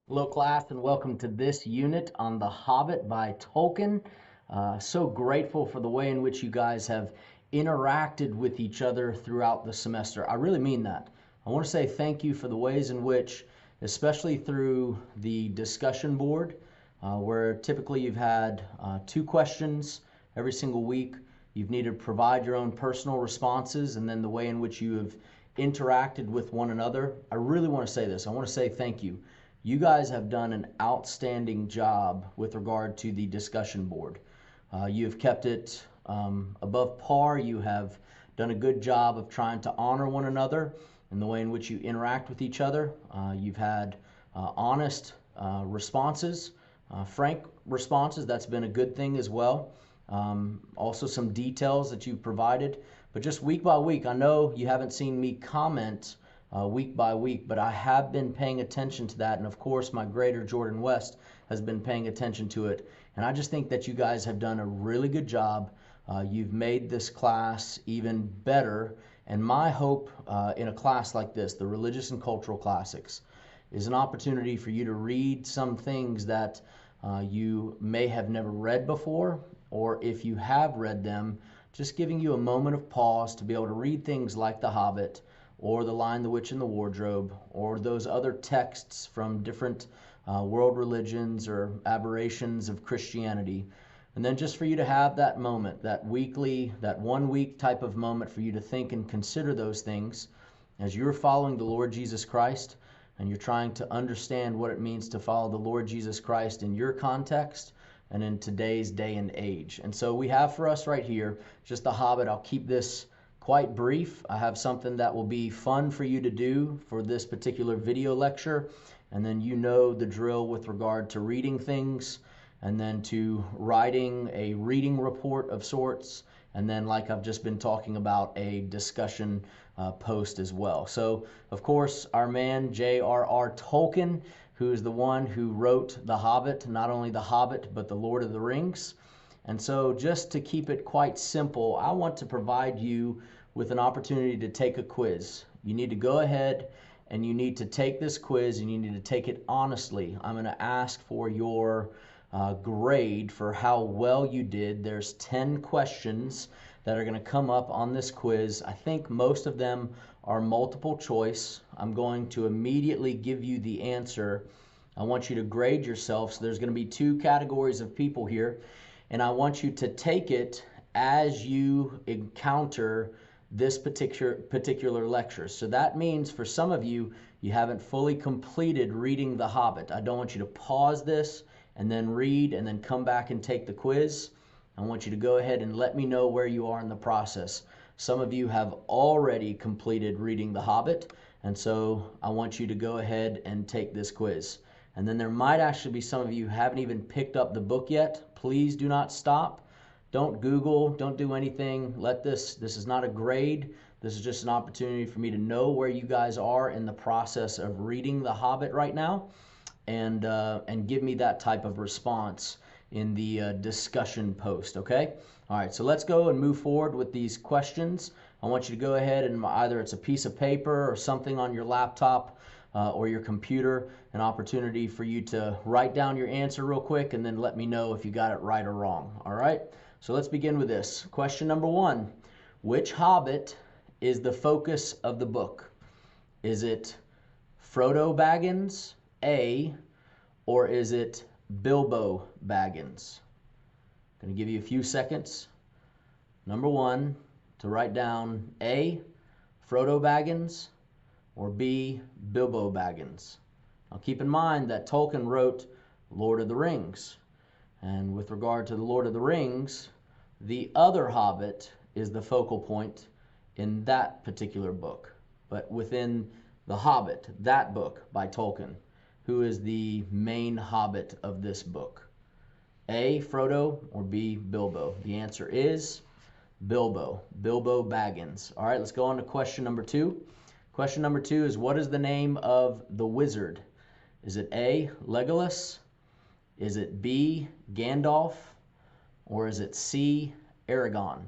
Hello class and welcome to this unit on The Hobbit by Tolkien. So grateful for the way in which you guys have interacted with each other throughout the semester. I really mean that. I want to say thank you for the ways in which, especially through the discussion board, where typically you've had 2 questions every single week. You've needed to provide your own personal responses, and then the way in which you have interacted with one another. I really want to say this. I want to say thank you. You guys have done an outstanding job with regard to the discussion board. You have kept it above par. You have done a good job of trying to honor one another in the way in which you interact with each other. You've had honest responses, frank responses. That's been a good thing as well. Also some details that you've provided. But just week by week, I know you haven't seen me comment week by week, but I have been paying attention to that. And of course, my grader Jordan West has been paying attention to it. And I just think that you guys have done a really good job. You've made this class even better. And my hope in a class like this, the Religious and Cultural Classics, is an opportunity for you to read some things that you may have never read before, or if you have read them, just giving you a moment of pause to be able to read things like The Hobbit, or The Lion, the Witch, and the Wardrobe, or those other texts from different world religions or aberrations of Christianity. And then just for you to have that moment, that weekly, that 1 week type of moment for you to think and consider those things as you're following the Lord Jesus Christ and you're trying to understand what it means to follow the Lord Jesus Christ in your context and in today's day and age. And so we have for us right here just The Hobbit. I'll keep this quite brief. I have something that will be fun for you to do for this particular video lecture, and then you know the drill with regard to reading things, and then to writing a reading report of sorts, and then like I've just been talking about, a discussion post as well. So of course our man J.R.R. Tolkien, who is the one who wrote The Hobbit, not only The Hobbit but The Lord of the Rings. And so just to keep it quite simple, I want to provide you with an opportunity to take a quiz. You need to go ahead and you need to take this quiz and you need to take it honestly. I'm going to ask for your grade for how well you did. There's 10 questions that are going to come up on this quiz. I think most of them are multiple choice. I'm going to immediately give you the answer. I want you to grade yourself. So there's going to be 2 categories of people here, and I want you to take it as you encounter this particular lecture. So that means for some of you, you haven't fully completed reading The Hobbit. I don't want you to pause this and then read and then come back and take the quiz. I want you to go ahead and let me know where you are in the process. Some of you have already completed reading The Hobbit, and so I want you to go ahead and take this quiz. And then there might actually be some of you who haven't even picked up the book yet. Please do not stop. Don't Google, don't do anything. This is not a grade. This is just an opportunity for me to know where you guys are in the process of reading The Hobbit right now, and give me that type of response in the discussion post, okay? All right, so let's go and move forward with these questions. I want you to go ahead and either it's a piece of paper or something on your laptop or your computer, an opportunity for you to write down your answer real quick and then let me know if you got it right or wrong, all right? So let's begin with this. Question number 1. Which Hobbit is the focus of the book? Is it Frodo Baggins, A, or is it Bilbo Baggins? I'm going to give you a few seconds. Number 1, to write down A, Frodo Baggins, or B, Bilbo Baggins. Now keep in mind that Tolkien wrote Lord of the Rings. And with regard to the Lord of the Rings, the other Hobbit is the focal point in that particular book. But within The Hobbit, that book by Tolkien, who is the main Hobbit of this book? A, Frodo, or B, Bilbo? The answer is Bilbo, Bilbo Baggins. All right, let's go on to question number 2. Question number 2 is, what is the name of the wizard? Is it A, Legolas? Is it B, Gandalf? Or is it C, Aragorn?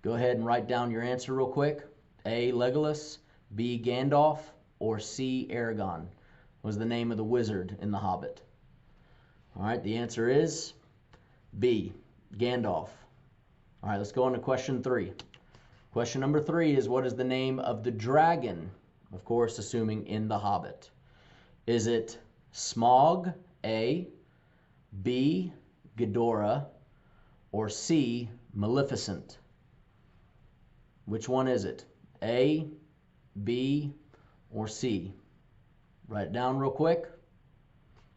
Go ahead and write down your answer real quick. A, Legolas, B, Gandalf, or C, Aragorn. was the name of the wizard in The Hobbit? All right, the answer is B, Gandalf. All right, let's go on to question 3. Question number 3 is, what is the name of the dragon? Of course, assuming in The Hobbit. Is it Smaug, A, B, Ghidorah, or C, Maleficent? Which one is it? A, B, or C? Write it down real quick.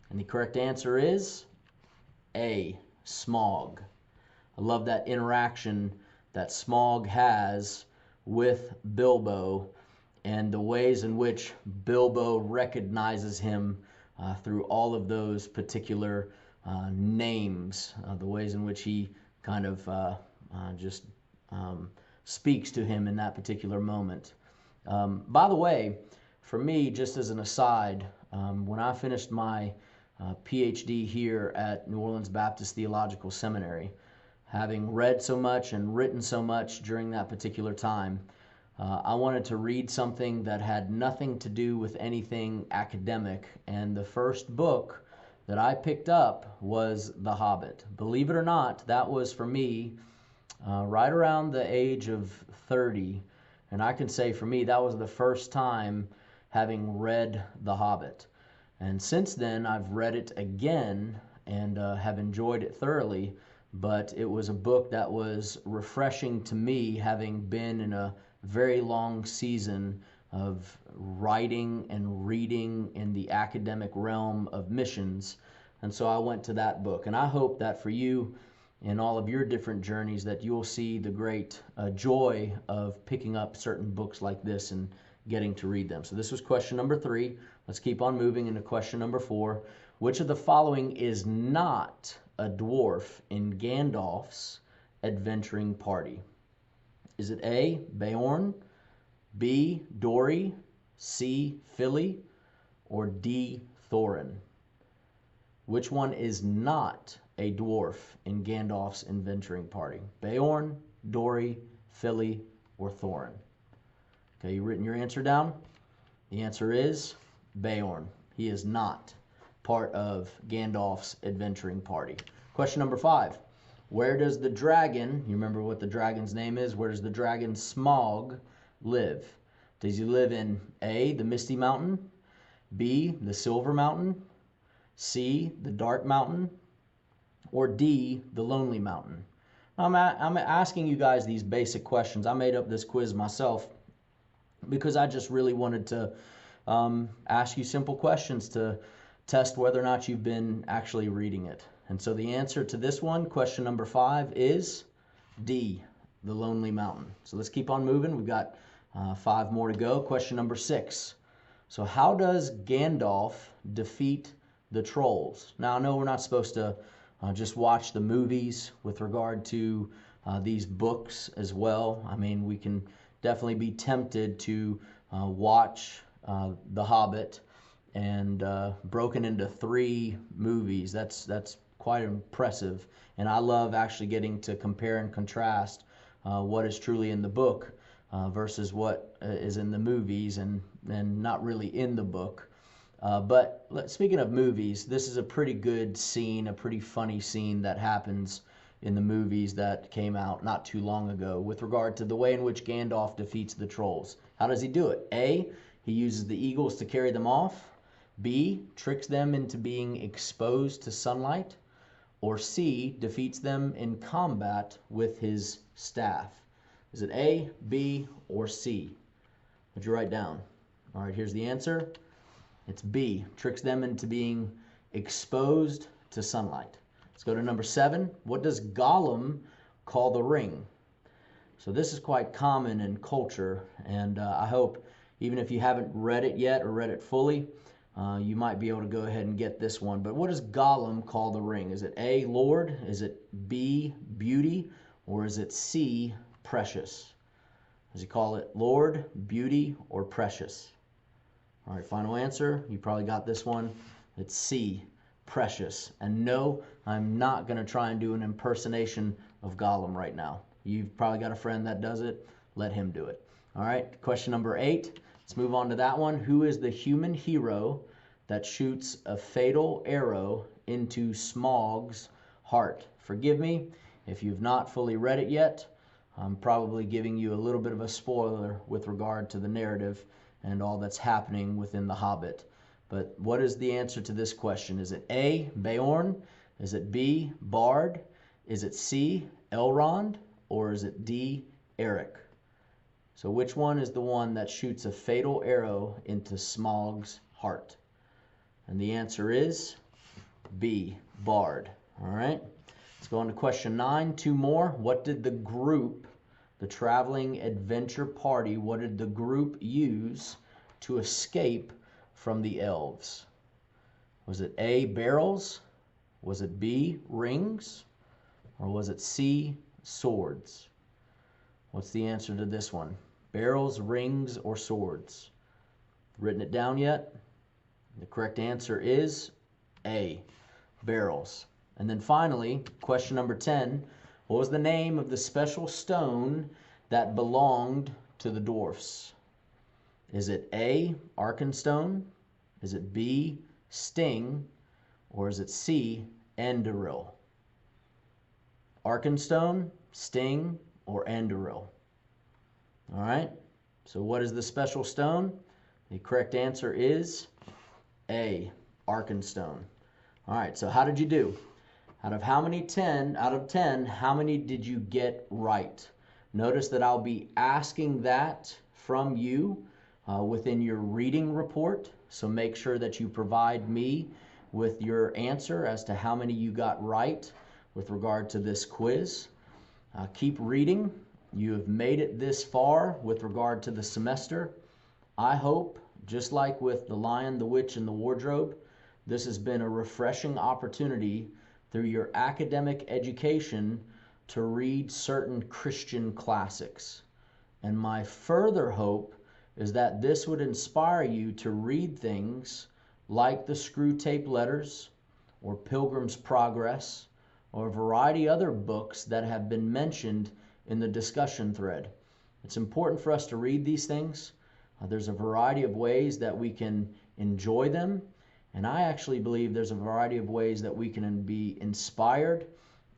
And the correct answer is A, Smaug. I love that interaction that Smaug has with Bilbo and the ways in which Bilbo recognizes him through all of those particular names, the ways in which he kind of just speaks to him in that particular moment. By the way, for me, just as an aside, when I finished my PhD here at New Orleans Baptist Theological Seminary, having read so much and written so much during that particular time, I wanted to read something that had nothing to do with anything academic, and the first book that I picked up was The Hobbit. Believe it or not, that was for me right around the age of 30, and I can say for me that was the first time having read The Hobbit. And since then I've read it again and have enjoyed it thoroughly, but it was a book that was refreshing to me, having been in a very long season of writing and reading in the academic realm of missions. And so I went to that book, and I hope that for you in all of your different journeys that you'll see the great joy of picking up certain books like this and getting to read them. So this was question number 3. Let's keep on moving into question number 4. Which of the following is not a dwarf in Gandalf's adventuring party? Is it A, Beorn, B, Dori, C, Fili, or D, Thorin? Which one is not a dwarf in Gandalf's adventuring party? Beorn, Dori, Fili, or Thorin? Okay, you written your answer down? The answer is Beorn. He is not part of Gandalf's adventuring party. Question number 5. Where does the dragon, you remember what the dragon's name is, where does the dragon Smaug live? Does he live in A, the Misty Mountain, B, the Silver Mountain, C, the Dark Mountain, or D, the Lonely Mountain? I'm asking you guys these basic questions. I made up this quiz myself because I just really wanted to ask you simple questions to test whether or not you've been actually reading it. And so the answer to this one, question number 5, is D, the Lonely Mountain. So let's keep on moving. We've got 5 more to go. Question number 6. So how does Gandalf defeat the trolls? Now I know we're not supposed to just watch the movies with regard to these books as well. I mean, we can definitely be tempted to watch The Hobbit and broken into 3 movies. That's quite impressive, and I love actually getting to compare and contrast what is truly in the book versus what is in the movies and not really in the book. But speaking of movies, this is a pretty good scene, a pretty funny scene that happens in the movies that came out not too long ago with regard to the way in which Gandalf defeats the trolls. How does he do it? A, he uses the eagles to carry them off. B, tricks them into being exposed to sunlight. Or C, defeats them in combat with his staff. Is it A, B, or C? What'd you write down? All right, here's the answer. It's B, tricks them into being exposed to sunlight. Let's go to number 7. What does Gollum call the ring? So this is quite common in culture, and I hope even if you haven't read it yet or read it fully, you might be able to go ahead and get this one. But what does Gollum call the ring? Is it A, Lord? Is it B, beauty? Or is it C, precious? Does he call it Lord, beauty, or precious? All right, final answer. You probably got this one. It's C, precious. And no, I'm not going to try and do an impersonation of Gollum right now. You've probably got a friend that does it. Let him do it. All right, question number 8. Let's move on to that one. Who is the human hero that shoots a fatal arrow into Smaug's heart? Forgive me if you've not fully read it yet. I'm probably giving you a little bit of a spoiler with regard to the narrative and all that's happening within The Hobbit. But what is the answer to this question? Is it A, Beorn? Is it B, Bard? Is it C, Elrond? Or is it D, Eric? So which one is the one that shoots a fatal arrow into Smaug's heart? And the answer is B, Bard. All right. Let's go on to question 9. 2 more. What did the group, the traveling adventure party, what did the group use to escape from the elves? Was it A, barrels? Was it B, rings? Or was it C, swords? What's the answer to this one? Barrels, rings, or swords? Written it down yet? The correct answer is A, barrels. And then finally, question number 10, what was the name of the special stone that belonged to the dwarfs? Is it A, Arkenstone? Is it B, Sting? Or is it C, Anduril? Arkenstone, Sting, or Anduril? All right, so what is the special stone? The correct answer is A, Arkenstone. All right, so how did you do? Out of 10, how many did you get right? Notice that I'll be asking that from you within your reading report. So make sure that you provide me with your answer as to how many you got right with regard to this quiz. Keep reading. You have made it this far with regard to the semester. I hope, just like with The Lion, the Witch, and the Wardrobe, this has been a refreshing opportunity through your academic education to read certain Christian classics. And my further hope is that this would inspire you to read things like the Screwtape Letters or Pilgrim's Progress or a variety of other books that have been mentioned in the discussion thread. It's important for us to read these things. There's a variety of ways that we can enjoy them. And I actually believe there's a variety of ways that we can be inspired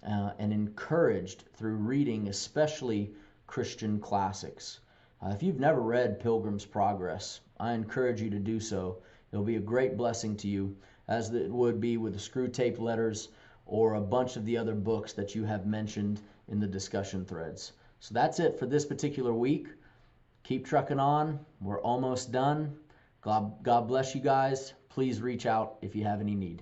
and encouraged through reading, especially Christian classics. If you've never read Pilgrim's Progress, I encourage you to do so. It'll be a great blessing to you, as it would be with the Screwtape Letters or a bunch of the other books that you have mentioned in the discussion threads. So that's it for this particular week. Keep trucking on. We're almost done. God bless you guys. Please reach out if you have any need.